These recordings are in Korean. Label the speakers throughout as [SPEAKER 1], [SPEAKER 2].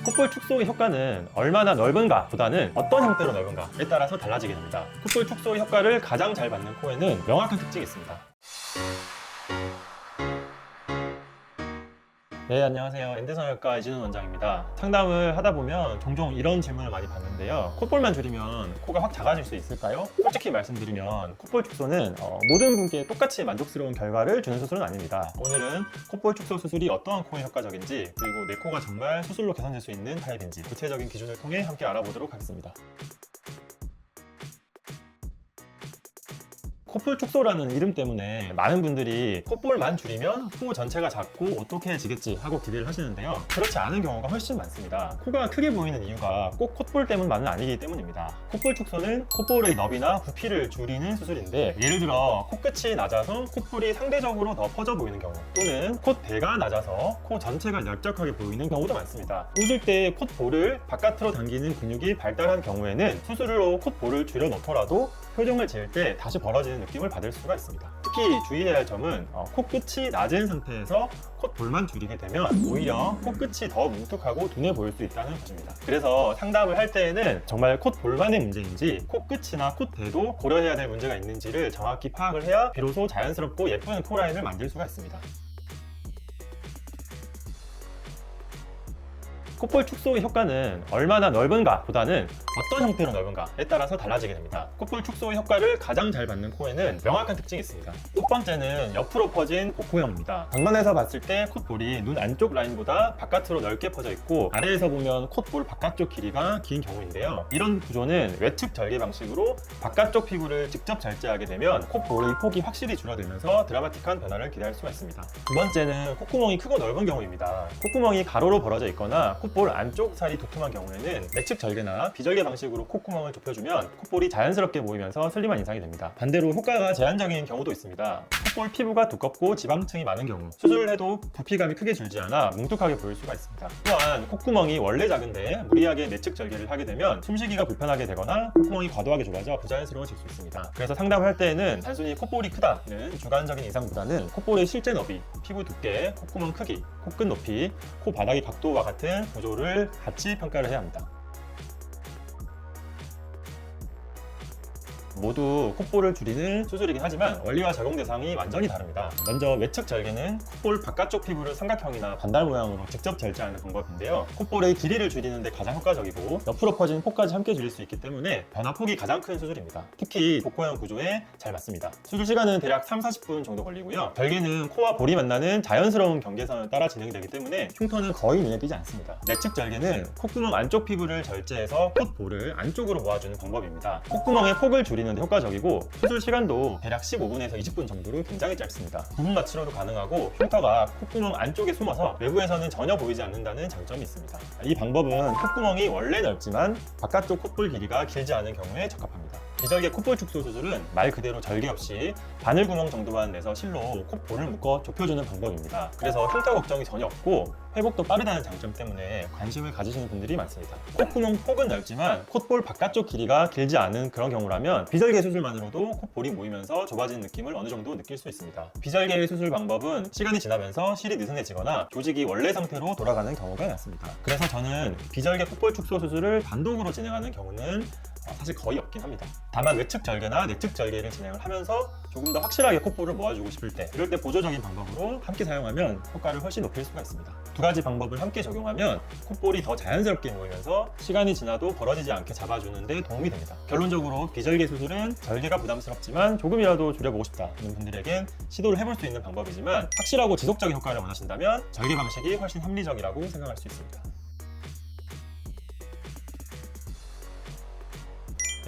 [SPEAKER 1] 콧볼 축소의 효과는 얼마나 넓은가 보다는 어떤 형태로 넓은가에 따라서 달라지게 됩니다. 콧볼 축소의 효과를 가장 잘 받는 코에는 명확한 특징이 있습니다. 네, 안녕하세요. 엔드성형외과 이진훈 원장입니다. 상담을 하다 보면 종종 이런 질문을 많이 받는데요. 콧볼만 줄이면 코가 확 작아질 수 있을까요? 솔직히 말씀드리면 콧볼 축소는 모든 분께 똑같이 만족스러운 결과를 주는 수술은 아닙니다. 오늘은 콧볼 축소 수술이 어떠한 코에 효과적인지, 그리고 내 코가 정말 수술로 개선될 수 있는 타입인지 구체적인 기준을 통해 함께 알아보도록 하겠습니다. 콧볼 축소라는 이름 때문에 많은 분들이 콧볼만 줄이면 코 전체가 작고 어떻게지겠지 하고 기대를 하시는데요. 그렇지 않은 경우가 훨씬 많습니다. 코가 크게 보이는 이유가 꼭 콧볼 때문만은 아니기 때문입니다. 콧볼 축소는 콧볼의 너비나 부피를 줄이는 수술인데, 예를 들어 코끝이 낮아서 콧볼이 상대적으로 더 퍼져 보이는 경우, 또는 콧대가 낮아서 코 전체가 넓적하게 보이는 경우도 많습니다. 웃을 때 콧볼을 바깥으로 당기는 근육이 발달한 경우에는 수술로 콧볼을 줄여 놓더라도 표정을 지을 때 다시 벌어지는 느낌을 받을 수가 있습니다. 특히 주의해야 할 점은 코끝이 낮은 상태에서 콧볼만 줄이게 되면 오히려 코끝이 더 뭉툭하고 둔해 보일 수 있다는 것입니다. 그래서 상담을 할 때에는 정말 콧볼만의 문제인지 코끝이나 콧대도 고려해야 될 문제가 있는지를 정확히 파악을 해야 비로소 자연스럽고 예쁜 코라인을 만들 수가 있습니다. 콧볼 축소의 효과는 얼마나 넓은가 보다는 어떤 형태로 넓은가에 따라서 달라지게 됩니다. 콧볼 축소의 효과를 가장 잘 받는 코에는 명확한 특징이 있습니다. 첫 번째는 옆으로 퍼진 복코형입니다. 정면에서 봤을 때 콧볼이 눈 안쪽 라인보다 바깥으로 넓게 퍼져 있고, 아래에서 보면 콧볼 바깥쪽 길이가 긴 경우인데요. 이런 구조는 외측 절개 방식으로 바깥쪽 피부를 직접 절제하게 되면 콧볼의 폭이 확실히 줄어들면서 드라마틱한 변화를 기대할 수가 있습니다. 두 번째는 콧구멍이 크고 넓은 경우입니다. 콧구멍이 가로로 벌어져 있거나 콧볼 안쪽 살이 두툼한 경우에는 내측 절개나 비절개 방식으로 콧구멍을 좁혀주면 콧볼이 자연스럽게 보이면서 슬림한 인상이 됩니다. 반대로 효과가 제한적인 경우도 있습니다. 콧볼 피부가 두껍고 지방층이 많은 경우, 수술을 해도 부피감이 크게 줄지 않아 뭉툭하게 보일 수가 있습니다. 또한 콧구멍이 원래 작은데 무리하게 내측 절개를 하게 되면 숨쉬기가 불편하게 되거나 콧구멍이 과도하게 좁아져 부자연스러워질 수 있습니다. 그래서 상담을 할 때에는 단순히 콧볼이 크다는 주관적인 이상보다는 콧볼의 실제 너비, 피부 두께, 콧구멍 크기, 코끝 높이, 코 바닥의 각도와 같은 구조를 같이 평가를 해야 합니다. 모두 콧볼을 줄이는 수술이긴 하지만 원리와 적용 대상이 완전히 다릅니다. 먼저 외측 절개는 콧볼 바깥쪽 피부를 삼각형이나 반달 모양으로 직접 절제하는 방법인데요. 콧볼의 길이를 줄이는 데 가장 효과적이고, 옆으로 퍼진 코까지 함께 줄일 수 있기 때문에 변화폭이 가장 큰 수술입니다. 특히 복코형 구조에 잘 맞습니다. 수술 시간은 대략 3-40분 정도 걸리고요. 절개는 코와 볼이 만나는 자연스러운 경계선을 따라 진행되기 때문에 흉터는 거의 눈에 띄지 않습니다. 내측 절개는 콧구멍 안쪽 피부를 절제해서 콧볼을 안쪽으로 모아주는 방법입니다. 콧구멍의 폭을 줄이는 데 효과적이고, 수술 시간도 대략 15분에서 20분 정도로 굉장히 짧습니다. 부분 마취로도 가능하고, 흉터가 콧구멍 안쪽에 숨어서 외부에서는 전혀 보이지 않는다는 장점이 있습니다. 이 방법은 콧구멍이 원래 넓지만 바깥쪽 콧볼 길이가 길지 않은 경우에 적합합니다. 비절개 콧볼 축소 수술은 말 그대로 절개 없이 바늘구멍 정도만 내서 실로 콧볼을 묶어 좁혀주는 방법입니다. 그래서 흉터 걱정이 전혀 없고 회복도 빠르다는 장점 때문에 관심을 가지시는 분들이 많습니다. 콧구멍 폭은 넓지만 콧볼 바깥쪽 길이가 길지 않은 그런 경우라면 비절개 수술만으로도 콧볼이 모이면서 좁아진 느낌을 어느 정도 느낄 수 있습니다. 비절개 수술 방법은 시간이 지나면서 실이 느슨해지거나 조직이 원래 상태로 돌아가는 경우가 많습니다. 그래서 저는 비절개 콧볼 축소 수술을 단독으로 진행하는 경우는 사실 거의 없긴 합니다. 다만 외측 절개나 내측 절개를 진행을 하면서 조금 더 확실하게 콧볼을 모아주고 싶을 때, 이럴 때 보조적인 방법으로 함께 사용하면 효과를 훨씬 높일 수가 있습니다. 두 가지 방법을 함께 적용하면 콧볼이 더 자연스럽게 모이면서 시간이 지나도 벌어지지 않게 잡아주는 데 도움이 됩니다. 결론적으로 비절개 수술은 절개가 부담스럽지만 조금이라도 줄여보고 싶다는 분들에겐 시도를 해볼 수 있는 방법이지만, 확실하고 지속적인 효과를 원하신다면 절개 방식이 훨씬 합리적이라고 생각할 수 있습니다.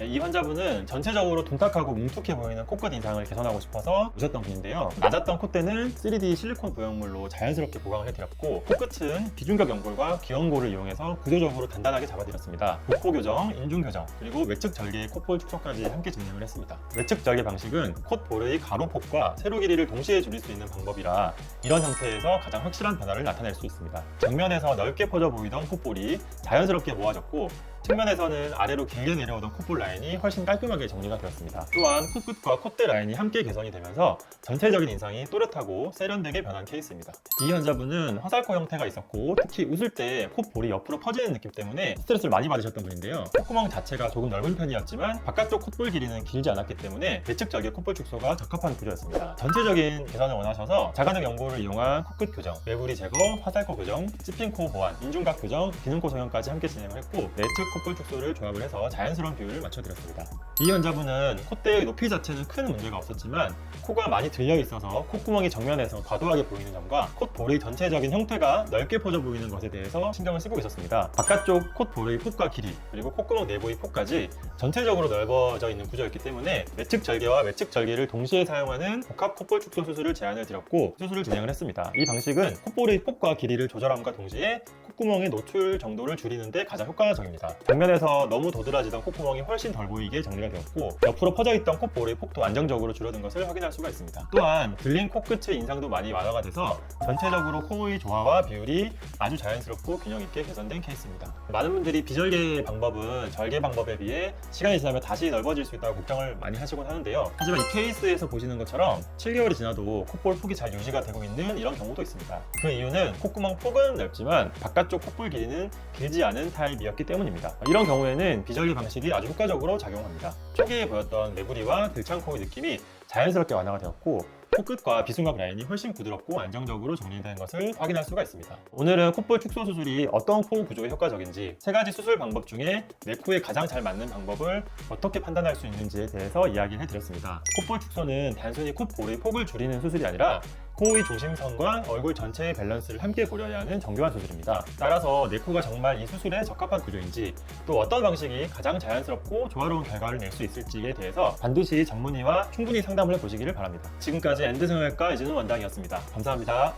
[SPEAKER 1] 이 환자분은 전체적으로 둔탁하고 뭉툭해 보이는 코끝 인상을 개선하고 싶어서 오셨던 분인데요. 낮았던 콧대는 3D 실리콘 보형물로 자연스럽게 보강을 해드렸고, 코끝은 비중격 연골과 기연골을 이용해서 구조적으로 단단하게 잡아드렸습니다. 복코 교정, 인중 교정, 그리고 외측 절개 콧볼 축소까지 함께 진행을 했습니다. 외측 절개 방식은 콧볼의 가로폭과 세로 길이를 동시에 줄일 수 있는 방법이라 이런 형태에서 가장 확실한 변화를 나타낼 수 있습니다. 정면에서 넓게 퍼져 보이던 콧볼이 자연스럽게 모아졌고, 측면에서는 아래로 길게 내려오던 콧볼 라인 라인이 훨씬 깔끔하게 정리가 되었습니다. 또한 코끝과 콧대 라인이 함께 개선이 되면서 전체적인 인상이 또렷하고 세련되게 변한 케이스입니다. 이 환자분은 화살코 형태가 있었고 특히 웃을 때 콧볼이 옆으로 퍼지는 느낌 때문에 스트레스를 많이 받으셨던 분인데요. 콧구멍 자체가 조금 넓은 편이었지만 바깥쪽 콧볼 길이는 길지 않았기 때문에 외측 절개 콧볼 축소가 적합한 구조였습니다. 전체적인 개선을 원하셔서 자가능 연고를 이용한 코끝 교정, 매부리 제거, 화살코 교정, 찝힌 코 보완, 인중각 교정, 기능코 성형까지 함께 진행을 했고 내측 콧볼 축소를 조합을 해서 자연스러운 비율을 맞춰드렸습니다. 이 환자분은 콧대의 높이 자체는 큰 문제가 없었지만 코가 많이 들려 있어서 콧구멍이 정면에서 과도하게 보이는 점과 콧볼의 전체적인 형태가 넓게 퍼져 보이는 것에 대해서 신경을 쓰고 있었습니다. 바깥쪽 콧볼의 폭과 길이 그리고 콧구멍 내부의 폭까지 전체적으로 넓어져 있는 구조였기 때문에 내측 절개와 외측 절개를 동시에 사용하는 복합 콧볼 축소 수술을 제안을 드렸고 수술을 진행을 했습니다. 이 방식은 콧볼의 폭과 길이를 조절함과 동시에 콧구멍의 노출 정도를 줄이는 데 가장 효과적입니다. 정면에서 너무 도드라지던 콧구멍이 훨씬 덜 보이게 정리가 되었고 옆으로 퍼져있던 콧볼의 폭도 안정적으로 줄어든 것을 확인할 수가 있습니다. 또한 들린 코끝의 인상도 많이 완화가 돼서 전체적으로 코의 조화와 비율이 아주 자연스럽고 균형 있게 개선된 케이스입니다. 많은 분들이 비절개 방법은 절개 방법에 비해 시간이 지나면 다시 넓어질 수 있다고 걱정을 많이 하시곤 하는데요. 하지만 이 케이스에서 보시는 것처럼 7개월이 지나도 콧볼 폭이 잘 유지가 되고 있는 이런 경우도 있습니다. 그 이유는 콧구멍 폭은 넓지만 바깥쪽 콧볼 길이는 길지 않은 타입이었기 때문입니다. 이런 경우에는 비절개 방식이 아주 효과적으로 작용합니다. 초기에 보였던 매부리와 들창코의 느낌이 자연스럽게 완화가 되었고 코끝과 비순각 라인이 훨씬 부드럽고 안정적으로 정리된 것을 확인할 수가 있습니다. 오늘은 콧볼 축소 수술이 어떤 코 구조에 효과적인지 세 가지 수술 방법 중에 내 코에 가장 잘 맞는 방법을 어떻게 판단할 수 있는지에 대해서 이야기를 해드렸습니다. 콧볼 축소는 단순히 콧볼의 폭을 줄이는 수술이 아니라 코의 중심선과 얼굴 전체의 밸런스를 함께 고려해야 하는 정교한 수술입니다. 따라서 내 코가 정말 이 수술에 적합한 구조인지 또 어떤 방식이 가장 자연스럽고 조화로운 결과를 낼 수 있을지에 대해서 반드시 전문의와 충분히 상담을 해보시기를 바랍니다. 지금까지 엔드성형외과 이진훈 원장이었습니다. 감사합니다.